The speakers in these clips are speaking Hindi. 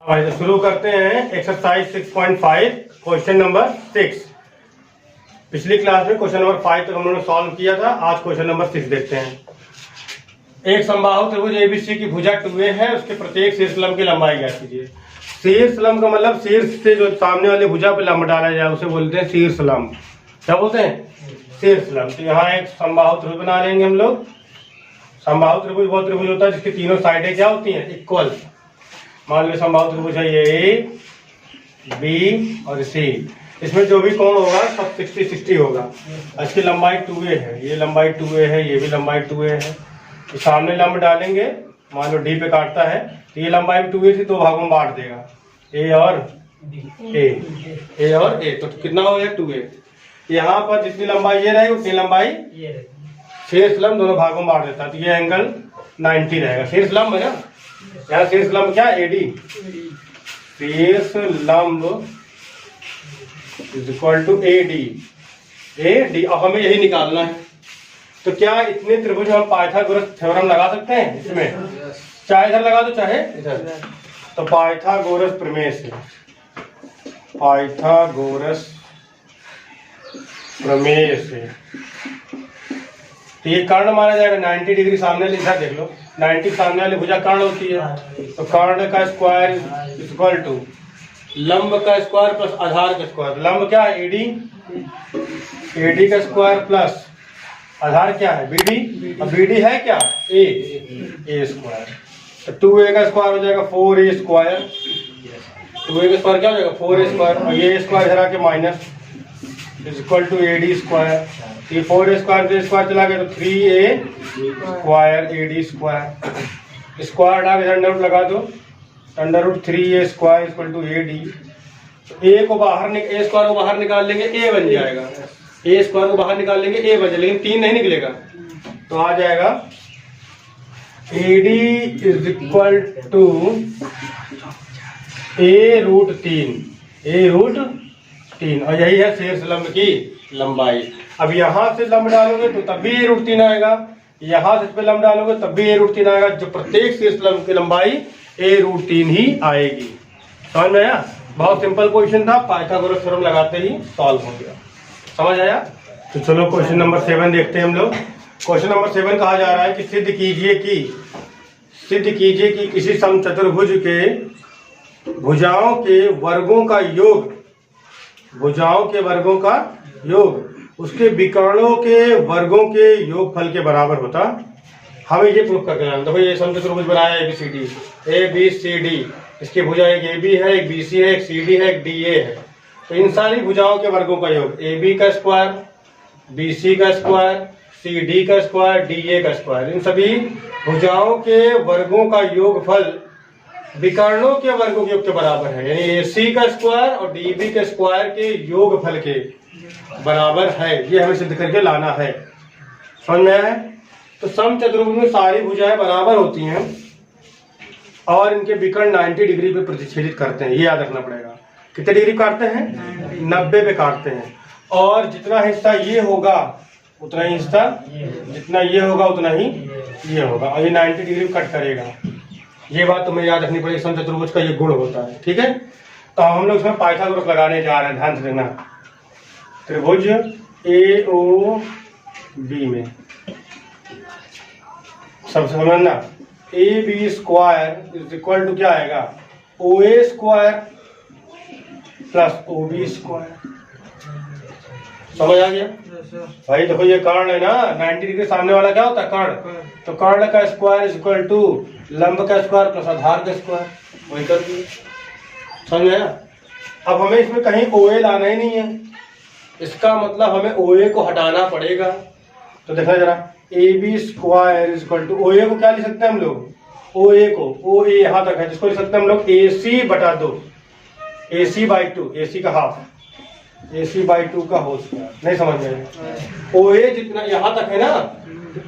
भाई तो शुरू करते हैं एक्सरसाइज 6.5 क्वेश्चन नंबर 6। पिछली क्लास में क्वेश्चन नंबर 5 तक हम लोगों ने सॉल्व किया था। आज क्वेश्चन नंबर 6 देखते हैं। एक समबाहु त्रिभुज एबीसी की भुजा 2a है, उसके प्रत्येक शीर्ष लंब की लंबाई ज्ञात कीजिए। शीर्ष लंब का मतलब शीर्ष से जो सामने वाली भुजा पे लंब डाला जाए उसे बोलते हैं शीर्ष लंब। क्या बोलते हैं? शीर्ष लंब। तो यहाँ एक समबाहु त्रिभुज बना लेंगे हम लोग। समबाहु त्रिभुज वो त्रिभुज होता है जिसकी तीनों साइडें क्या होती हैं? इक्वल। मान लो समबाहु त्रिभुज है ये ए बी और सी, इसमें जो भी कोण होगा सब 60-60 होगा। इसकी लंबाई 2a है, ये लंबाई 2a है, ये भी लंबाई 2a है। तो सामने लंब डालेंगे, मान लो डी पे काटता है तो ये लंबाई 2a थी, दो भागों में बांट देगा, ए और ए। तो कितना हो गया? 2a। यहाँ पर जितनी लंबाई ये रहेगी उतनी लंबाई शीर्ष लंब दोनों भागों में बांट देता है, तो ये एंगल 90 रहेगा। शीर्ष लंब है ना, यहाँ शीर्ष लंब क्या? एडी। शीर्ष लंब is equal to AD. AD. अब हमें यही निकालना है। तो क्या इतने त्रिभुज हम पाइथागोरस थ्योरम लगा सकते हैं इसमें? चाहे इधर लगा दो चाहे इधर। तो पाइथागोरस प्रमेय से, पाइथागोरस प्रमेय से तो ये कर्ण माना जाएगा। 90 डिग्री सामने इधर देख लो, 90 सामने वाली भुजा कर्ण होती है। तो कर्ण का स्क्वायर इक्वल टू लंब का स्क्वायर प्लस आधार का स्क्वायर। लंब क्या है? एडी। एडी का स्क्वायर प्लस आधार क्या है? बीडी। और बीडी है क्या? ए स्क्वायर। तो 2a का स्क्वायर हो जाएगा 4a स्क्वायर। 2a का स्क्वायर क्या हो जाएगा? 4a square. और ये स्क्वायर इधर आके minus is equal to AD square. ये 4a स्क्वायर से स्क्वायर चला गया तो 3a square AD square. Square हटा के अंडर रूट लगा दो, under root 3a square equal to AD. A को बाहर ए स्क्वायर को बाहर निकाल लेंगे, ए बन जाएगा। ए स्क्वायर को बाहर निकाल लेंगे, ए बन जाएगा, लेकिन 3 नहीं निकलेगा। तो आ जाएगा AD is equal to a root 3 और यही है शीर्ष लंब की लंबाई। अब यहाँ से लंब डालोगे तो तब भी a रूट 3 आएगा, यहाँ से इस पे लंब डालोगे तब भी a रूट 3 आएगा। जो प्रत्येक शीर्ष लंब की लंबाई a रूट 3 ही आएगी। समझ में आया? बहुत सिंपल क्वेश्चन था, पाइथागोरस थ्योरम लगाते ही सॉल्व हो गया। समझ आया? तो चलो क्वेश्चन नंबर 7 देखते हैं हम लोग। क्वेश्चन नंबर 7 कहा जा रहा है कि सिद्ध कीजिए कि किसी समचतुर्भुज के भुजाओं के वर्गों का योग उसके विकर्णों के वर्गों के योगफल के बराबर होता। हमें ये प्रूफ करके लाना। देखो ये समचतुर्भुज बनाया ABCD। इसकी भुजा एक AB है, एक BC है, एक CD है, एक DA है। तो इन सारी भुजाओं के वर्गों का योग AB का स्क्वायर, BC का स्क्वायर, CD का स्क्वायर, DA का स्क्वायर, इन सभी भुजाओं के वर्गों का योगफल विकर्णों के वर्गों के योग के बराबर है। यानी AC का स्क्वायर और DB के स्क्वायर के योगफल के बराबर है। ये हमें सिद्ध करके लाना है। समझ में आया? तो समचतुर्भुज में सारी भुजाएं बराबर होती हैं और इनके विकर्ण 90 डिग्री पे प्रतिच्छेदित करते हैं। ये याद रखना पड़ेगा। कितने डिग्री काटते हैं? 90 पे काटते हैं। और जितना हिस्सा ये होगा उतना ही हिस्सा, जितना ये होगा उतना ही ये होगा, और ये 90 डिग्री कट करेगा। ये बात तुम्हें याद रखनी पड़ेगी। समचतुर्भुज का ये गुण होता है। ठीक है? तो हम लोग इसमें पाइथागोरस लगाने जा रहे हैं। ध्यान से देखना। त्रिभुज AOB में सबसे समझना, AB square is equal to क्या आएगा? OA square plus OB square. समझ आ गया भाई? देखो ये कर्ण है ना, 90 डिग्री सामने वाला क्या होता है? कर्ण। तो कर्ण का स्क्वायर इज इक्वल टू लंब का स्क्वायर प्लस आधार का स्क्वायर। वही कर दिए। समझ आया? अब हमें इसमें कहीं OA लाना ही नहीं है, इसका मतलब हमें OA को हटाना पड़ेगा। तो देखना जरा, AB square is equal to OA को क्या लिख सकते हैं हम लोग? OA को, OA यहाँ तक है, जिसको लिख सकते हैं हम लोग AC/2, AC/2, AC का हाफ, AC/2 का होल स्क्वायर। नहीं समझ में? OA जितना यहाँ तक है ना,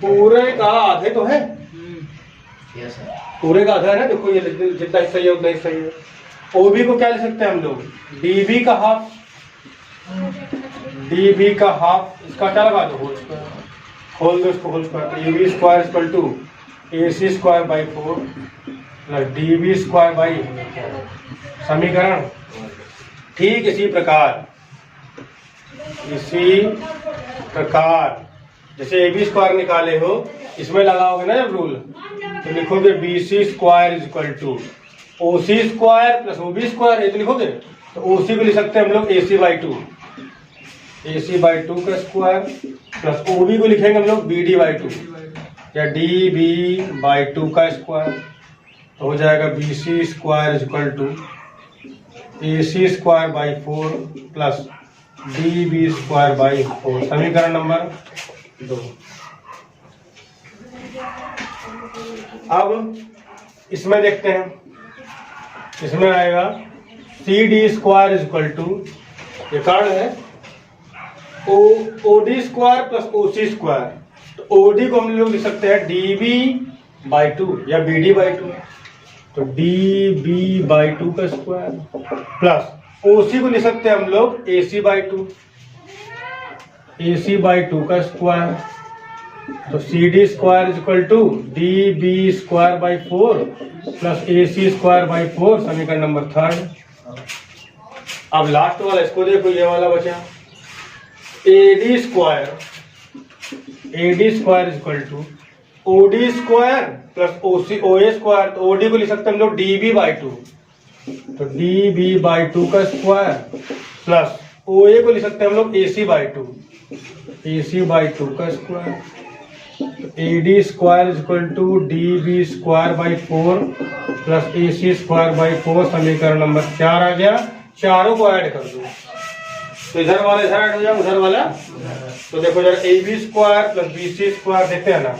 पूरे का आधे तो है, पूरे का आधा है ना। देखो ये जितना हिस्सा है उतना हिस्सा है। OB को क्या लिख सकते हैं हम लोग? DB का हाफ, DB का हाफ। इसका क्या लगा दो? Whole square. होल दो इसको whole square. AB square equal to AC square by 4 plus DB square by समीकरण। ठीक इसी प्रकार जैसे AB स्क्वायर निकाले हो, इसमें लगाओगे ना जब रूल, तो लिखोगे BC square is equal to OC square plus OB square, ये तो लिखोगे। तो OC को लिख सकते हैं हम लोग AC बाई 2 का स्क्वायर, प्लस OB को लिखेंगे हम लोग BD बाई 2 या DB बाई 2 का स्क्वायर। तो हो जाएगा BC square is equal to AC square by 4 plus DB square by 4, समीकरण नंबर 2। अब इसमें देखते हैं, इसमें आएगा CD square is equal to, ये कारण है OD square plus OC square. तो OD को हम लोग लिख सकते हैं DB बाई 2 या BD बाई 2, तो DB बाई 2 का स्क्वायर, प्लस OC को लिख सकते हैं हम लोग AC बाई 2 का स्क्वायर। तो CD square is equal to DB square by 4 plus AC square by 4, समीकरण नंबर 3। अब लास्ट वाला इसको देखो, ये वाला बचा AD square is equal to OD square plus OA square. तो OD को लिख सकते हैं हम लोग DB बाई 2, तो DB बाई 2 का स्क्वायर, प्लस OA को लिख सकते हैं हम लोग AC बाई 2 का स्क्वायर। तो AD square is equal to DB square by 4 plus AC square by 4, समीकरण नंबर 4 आ गया। चारों को ऐड कर दो, तो इधर वाला इधर ऐड हो जाए, उधर वाला। तो देखो जरा AB square plus BC square देखते हैं ना,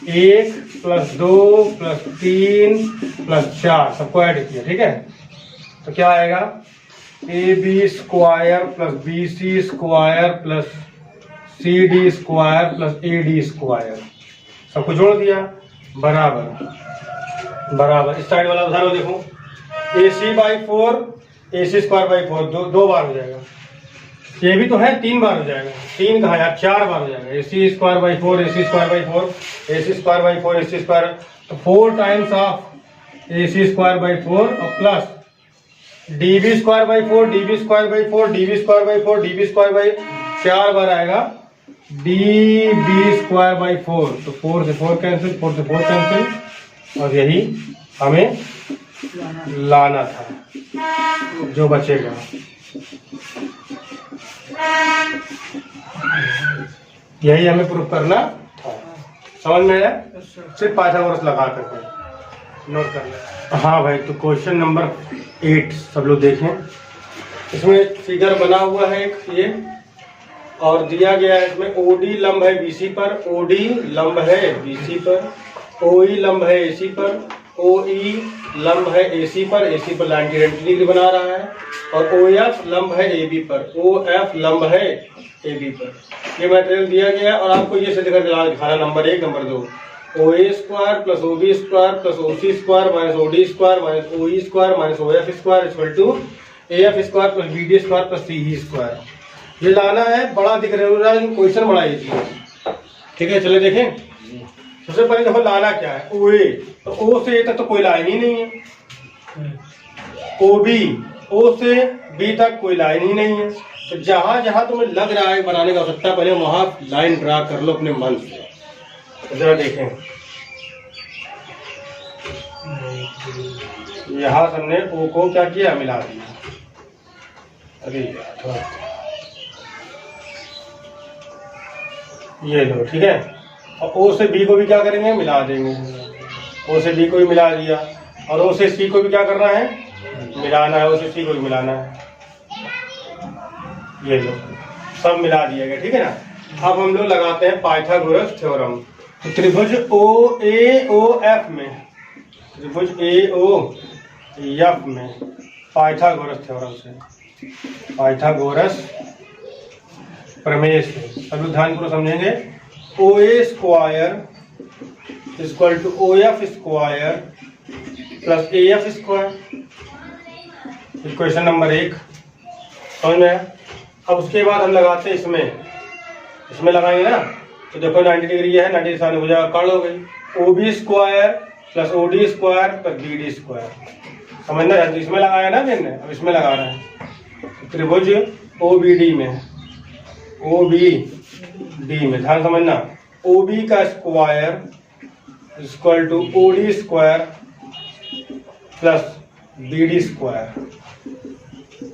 1 प्लस 2 प्लस 3 प्लस 4 सबको ऐड किया, ठीक है। तो क्या आएगा AB square plus BC square plus CD square plus AD square, सबको जोड़ दिया, बराबर इस साइड वाला उधर देखो AC by 4 AC square by 4 दो बार हो जाएगा। ये भी तो है 3 बार हो जाएगा, 3 कहा यार 4 बार हो जाएगा। AC square by 4 AC square by 4 AC square by 4 AC square, तो 4 times of AC square by 4 और plus DB square by 4 DB square by 4 DB square by 4 DB square by 4 बार आएगा DB स्क्वायर बाई 4। तो 4 से 4 कैंसिल, 4 से 4 कैंसिल, और यही हमें लाना था जो बचेगा। यही हमें प्रूफ करना था, समझ में आया? सिर्फ पाइथागोरस लगा करके नोट कर ले। हाँ भाई, तो क्वेश्चन नंबर 8 सब लोग देखें। इसमें फिगर बना हुआ है एक ये, और दिया गया है इसमें OD लंब है BC पर, OD लंब है BC पर, OE लंब है AC पर, OE लंब है AC पर, AC पर 90 डिग्री बना रहा है, और OF लंब है AB पर, OF लंब है AB पर। ये मटेरियल दिया गया है, और आपको ये सिद्ध करके दिखाना number 1 number 2, OA square plus OB square plus OC square minus OD square minus OE square minus OF square equal to AF square plus BD square plus CE square. ये लाना है, बड़ा दिख रहा है क्वेश्चन, बड़ा इजी है, ठीक है। चले देखें, सबसे पहले देखो लाना क्या है, OA, तो O से A तक तो कोई लाइन ही नहीं है, OB O से B तक कोई लाइन ही नहीं है। तो जहां जहां तुम्हें लग रहा है बनाने की आवश्यकता, पहले वहां लाइन ड्रा कर लो अपने मन से। तो जरा देखें, यहां हमने O को क्या किया, मिला दिया। अरे ये लो, ठीक है। और O से B को भी क्या करेंगे, मिला देंगे। O से B को भी मिला दिया, और O से C को भी क्या करना है, मिलाना है। O से C को भी मिलाना है। ये लो, सब मिला दिया गया, ठीक है ना। अब हम लोग लगाते हैं पाइथागोरस थ्योरम। तो त्रिभुज OAOF में, त्रिभुज AOF में पाइथागोरस थ्योरम से, पाइथागोरस प्रमेय से सब ध्यान पूर्वक समझेंगे। OA square equal to OF square plus AF square, equation number 1 समझ में आया। अब उसके बाद हम लगाते हैं इसमें लगाएंगे ना, तो देखो 90 डिग्री है, 90 सामने हो जाएगा, कर्ण हो गई। OB square plus O D square plus B D square. समझना चाहते, इसमें लगाया ना मैंने, अब इसमें लगा रहे हैं। त्रिभुज ओ बी डी में, ओ बी डी में ध्यान समझना, ओ बी का square equal to O D square plus B D square.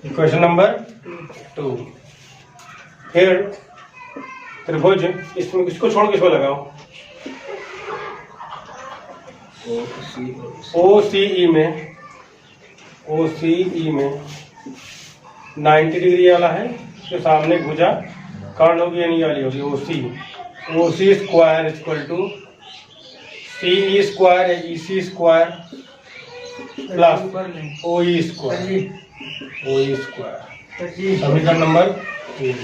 Question number 2। फिर त्रिभुज इसमें इसको छोड़ के इसको लगाओ, ओ सी ई में, ओ सी ई में 90 डिग्री वाला है, तो सामने भुजा कर्ण होगी यानी वाली होगी O C square equal to C E square या E C square plus O E square, O E square. समीकरण नंबर 3।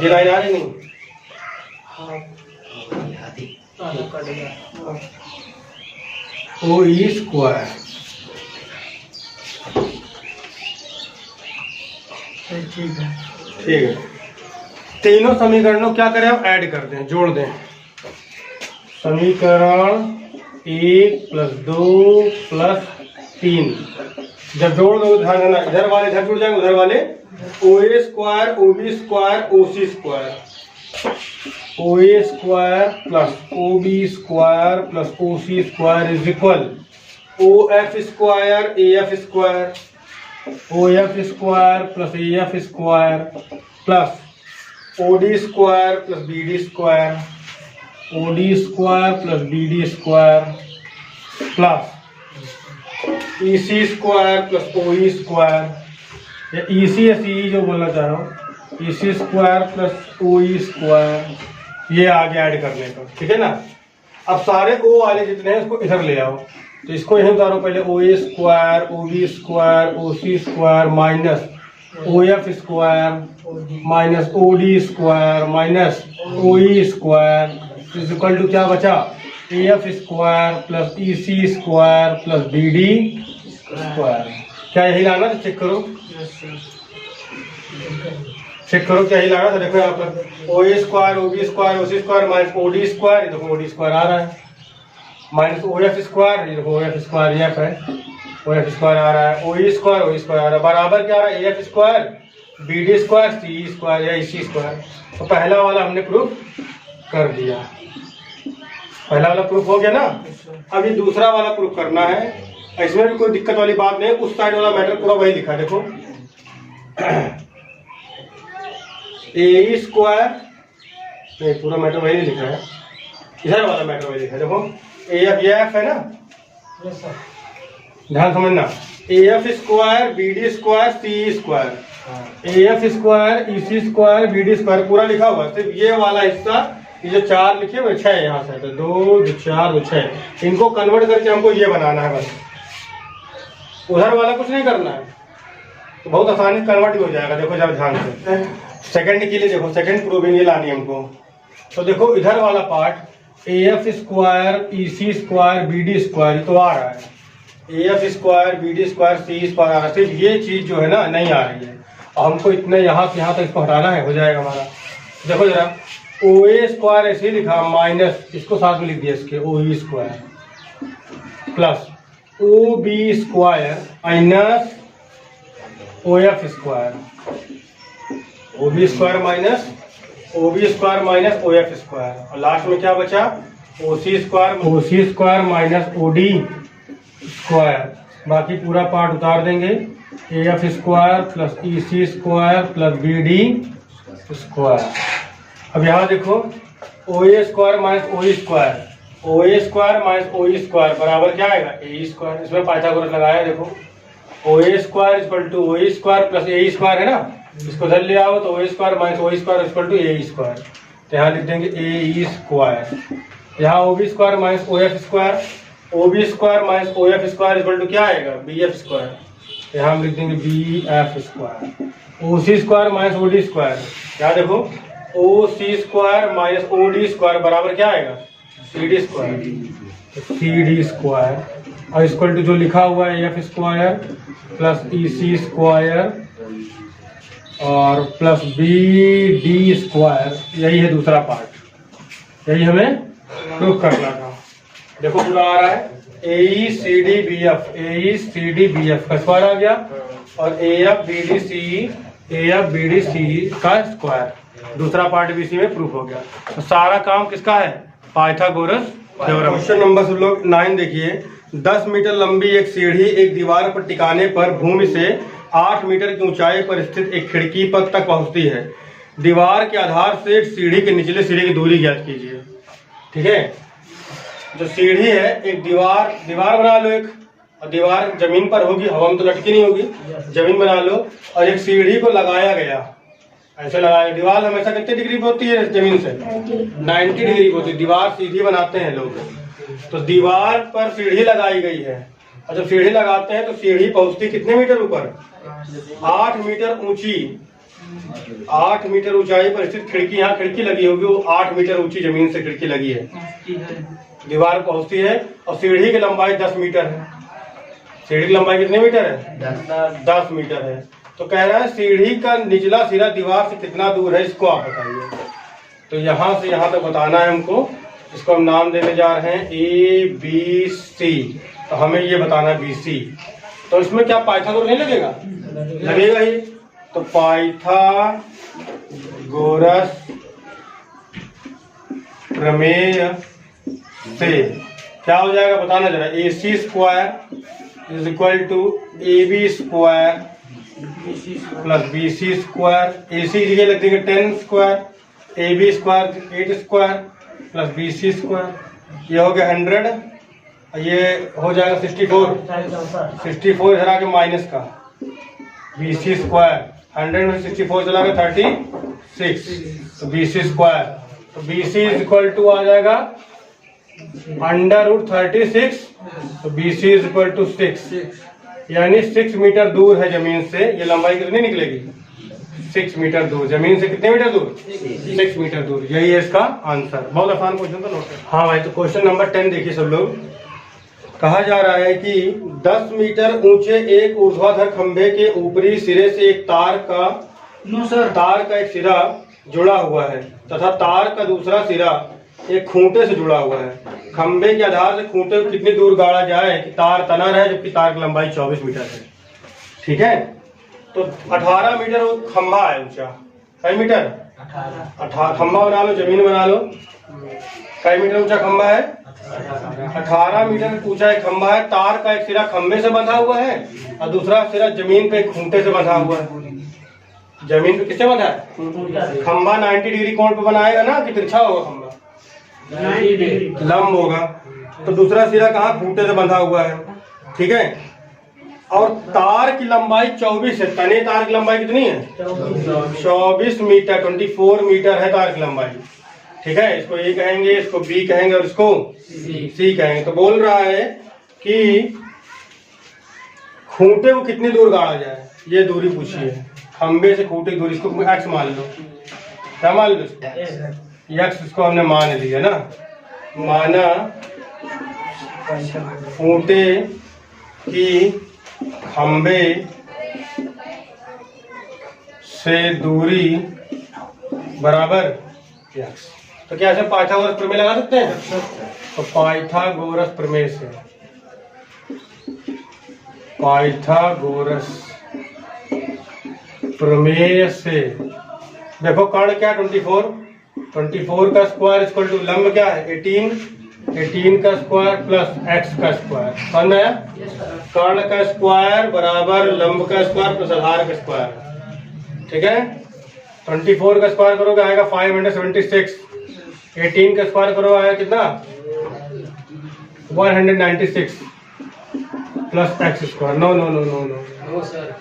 ये लाइन आ रही नहीं, ओ ई स्क्वायर, ठीक है। तीनों समीकरणों क्या करें, हम ऐड कर दें, जोड़ दें। समीकरण 1 प्लस 2 प्लस 3 जब जोड़ दो ध्यान देना, इधर वाले इधर जुड़ जाएंगे, उधर वाले O A square O B square O C square, O A square plus O B square plus O C square is equal O F square A F square, O F square plus A F square plus O D square plus B D square, O D square plus B D square plus E C square plus O E square, या ई सी या सी ई जो बोलना चाह रहा हूँ, ई C square plus O E square, ये आगे ऐड करने का, ठीक है ना। अब सारे ओ वाले जितने हैं उसको इधर ले आओ, तो इसको यहीं उतारो पहले, O A square O B square O C square minus O F square minus O D square minus O E square is equal to क्या बचा, A F square plus E C square plus B D square. क्या यही लाना था, चेक करो, चेक करो क्या यही लाना था। देखो यहाँ पर O A square O B square O C square minus O D square, देखो ओ डी स्क्वायर आ रहा है, माइनस ओ एफ स्क्वायर, ये देखो ओ एफ स्क्वायर एफ है, ओ एफ स्क्वायर आ रहा है, ओ E square O E square आ रहा है, बराबर क्या आ रहा है, A F square B D square C square या ई सी स्क्वायर। तो पहला वाला हमने प्रूफ कर दिया, पहला वाला प्रूफ हो गया ना। अब ये दूसरा वाला प्रूफ करना है, इसमें भी कोई दिक्कत वाली बात नहीं, उस साइड वाला मैटर पूरा वही लिखा है, देखो ए स्क्वायर, नहीं पूरा मैटर वही नहीं लिखा है, इधर वाला मैटर वही लिखा है, देखो ए एफ, ये एफ है ना, ध्यान समझना, A F square B D square C square, A F square E C square B D square पूरा लिखा हुआ है, सिर्फ ये वाला हिस्सा, ये जो 4 लिखे हुए 6 यहाँ से, तो 2 2 4 2 6, इनको कन्वर्ट करके हमको ये बनाना है बस, उधर वाला कुछ नहीं करना है, तो बहुत आसानी कन्वर्ट हो जाएगा। देखो जब ध्यान से सेकंड के लिए देखो, सेकंड प्रूविंग ये लानी हमको, तो देखो इधर वाला part A F square E C square B D square तो आ रहा है, A F square B D square C square आ रहा है, सिर्फ ये चीज जो है ना नहीं आ रही है, और हमको इतने यहाँ से यहाँ तक इसको हटाना है, हो जाएगा हमारा। देखो जरा ओ ए स्क्वायर ऐसे लिखा माइनस, इसको साथ में लिख दिया इसके O E square plus O B square minus O F square, O B square minus O B square minus O F square, और लास्ट में क्या बचा, O C square minus O D square, बाकी पूरा पार्ट उतार देंगे, A F square plus E C square plus B D square. अब यहाँ देखो O A square minus O E square, O A square minus O E square बराबर क्या आएगा, ए स्क्वायर, इसमें पाइथागोरस लगाया, देखो O A square equal to O E square plus A square है ना, इसको इधर ले आओ तो O square minus O square equal to A square, तो यहाँ लिख देंगे ए स्क्वायर, यहाँ O B square minus O F square, O B square minus O F square equal to क्या आएगा, बी एफ स्क्वायर, यहाँ हम लिख देंगे B F square, O C square minus O D square, यहाँ देखो O C square minus O D square बराबर क्या आएगा, C D square, C D square, और इक्वल टू जो लिखा हुआ है F square plus E C square और प्लस बी डी स्क्वायर, यही है दूसरा पार्ट, यही हमें प्रूफ करना था। देखो पूरा आ रहा है, AECDBF, AECDBF का स्क्वायर आ गया, और AFBDCE का स्क्वायर। दूसरा पार्ट भी इसी में प्रूफ हो गया। तो सारा काम किसका है? Pythagoras theorem. क्वेश्चन नंबर सब लोग 9 देखिए। 10 मीटर लंबी एक सीढ़ी एक दीवार पर टिकाने पर भूमि से 8 मीटर की ऊंचाई पर स्थित एक खिड़की पर तक पहुंचती है। दीवार के आधार से सीढ़ी के निचले सिरे की दूरी ज्ञात कीजिए। ठीक है, जो सीढ़ी है, एक दीवार बना लो एक, और दीवार जमीन पर होगी, हवा में तो लटकी नहीं होगी, जमीन बना लो, और एक सीढ़ी को लगाया गया, ऐसे लगाया। दीवार हमेशा कितने डिग्री पे होती है जमीन से? 90 डिग्री पे होती है। दीवार सीधी बनाते हैं लोग, तो दीवार पर सीढ़ी लगाई गई है, और जब सीढ़ी लगाते हैं तो सीढ़ी पहुंचती कितने मीटर ऊपर? 8 मीटर ऊंची। 8 मीटर ऊंचाई पर स्थित खिड़की, यहाँ खिड़की लगी होगी, वो 8 मीटर ऊंची जमीन से खिड़की लगी है, दीवार पहुंचती है, और सीढ़ी की लंबाई 10 मीटर है। सीढ़ी की लंबाई कितने मीटर है? 10 मीटर है। तो कह रहा है सीढ़ी का निचला सिरा दीवार से कितना दूर है, इसको आप बताइए। तो यहाँ से यहाँ तक बताना है हमको। इसको हम नाम देने जा रहे हैं ABC। तो हमें ये बताना है BC। तो इसमें क्या पाइथागोरस नहीं लगेगा? लगेगा ही। तो पाइथागोरस प्रमेय से क्या हो जाएगा बताना जरा। AC square is equal to AB square plus BC square. AC जगह लिख देंगे 10 square, AB square 8 square plus BC square. ये हो गया 100, ये हो जाएगा 64 इधर आके माइनस का BC स्क्वायर। 100 में 64 चला गया 36, तो BC स्क्वायर। तो BC इज इक्वल टू आ जाएगा √36, तो BC इज इक्वल टू 6, यानी 6 मीटर दूर है जमीन से। ये लंबाई कितनी निकलेगी? 6 मीटर दूर जमीन से। कितने मीटर दूर? 6 मीटर दूर। यही है इसका आंसर। बहुत आसान क्वेश्चन था, नोट। हाँ भाई, तो क्वेश्चन नंबर 10 देखिए सब लोग। कहा जा रहा है कि 10 मीटर ऊंचे एक ऊर्ध्वाधर खंभे के ऊपरी सिरे से एक तार का एक सिरा जुड़ा हुआ है तथा तार का दूसरा सिरा एक खूंटे से जुड़ा हुआ है। खंभे के आधार से खूंटे को कितनी दूर गाड़ा जाए कि तार तना रहे, जबकि तार की लंबाई 24 मीटर है। ठीक है, तो 18 मीटर खंभा है ऊंचा। कई मीटर? 18। खंभा बना लो, जमीन बना लो। कई मीटर ऊंचा खंभा है? 18 मीटर ऊंचा एक खंभा है। तार का एक सिरा खंभे से बंधा हुआ है, और दूसरा सिरा जमीन पे खूंटे से बंधा हुआ है। जमीन पे किससे बंधा है? खंभा 90 डिग्री कोण पे बनाएगा ना, कि तिरछा होगा खंभा? लंब होगा। तो दूसरा सिरा कहाँ? खूंटे से बंधा हुआ है। ठीक है, और तार की लंबाई 24 है। तने तार की लंबाई कितनी है? 24 मीटर, 24 मीटर है तार की लंबाई। ठीक है, इसको A कहेंगे, इसको B कहेंगे, और इसको C कहेंगे। तो बोल रहा है कि खूंटे को कितनी दूर गाड़ा जाए, ये दूरी पूछी है। खंबे से खूंटे की दूरी, इसको X मान लो। क्या मान लो? X इसको हमने मान लिया ना। माना खूंटे की खंबे से दूरी बराबर X। तो क्या ऐसे पाइथागोरस प्रमेय लगा सकते हैं? तो पाइथागोरस प्रमेय से देखो, कर्ण क्या? 24 का स्क्वायर इक्वल टू लंब क्या है? 18 का स्क्वायर प्लस x का स्क्वायर। समझ आया? कर्ण का स्क्वायर बराबर लंब का स्क्वायर प्लस आधार का स्क्वायर। ठीक है, 24 का स्क्वायर करोगे आएगा 576। 18 का स्क्वायर करो आएगा कितना? 196 प्लस x square. No no no no no sir,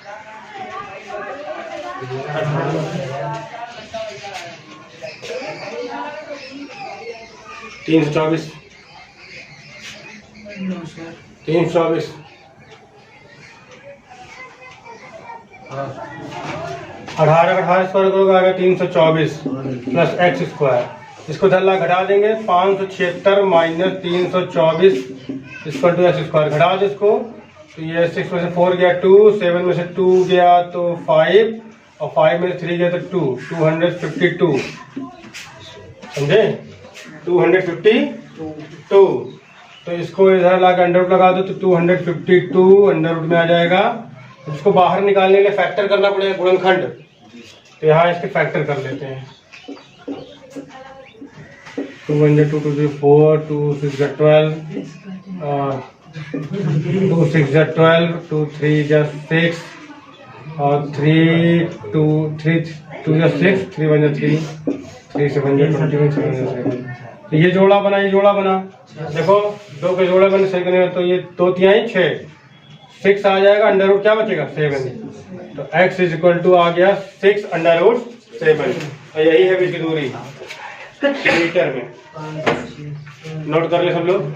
324 324 18 square करोगे आएगा 324 प्लस एक्स स्क्वायर। इसको धल्ला घटा देंगे, 576 minus 324 equal to X square. घटा दो इसको, तो ये 6 में से 4 गया 2, 7 में से 2 गया तो 5, और 5 में से 3 गया तो 2, 252। समझे? 252 तो इसको इधर ला के अंडर रूट लगा दो तो 252 अंडर रूट में आ जाएगा। इसको बाहर निकालने के लिए फैक्टर करना पड़ेगा, गुणनखंड। तो यहाँ इसके फैक्टर कर लेते हैं। 2 1 2 2 3 4 2 6 12 2 6 12 2 3 6 और 3 2 3 2 6 3 1 3 3 7 21 7 7। तो ये जोड़ा बना, ये जोड़ा बना। देखो दो के जोड़े बने सही करेंगे तो ये 2 3 6 6 आ जाएगा, अंडर रूट क्या बचेगा 7। तो x इज इक्वल टू आ गया 6 अंडर रूट 7। और यही है बीच की दूरी मीटर में। नोट कर ले सब लोग।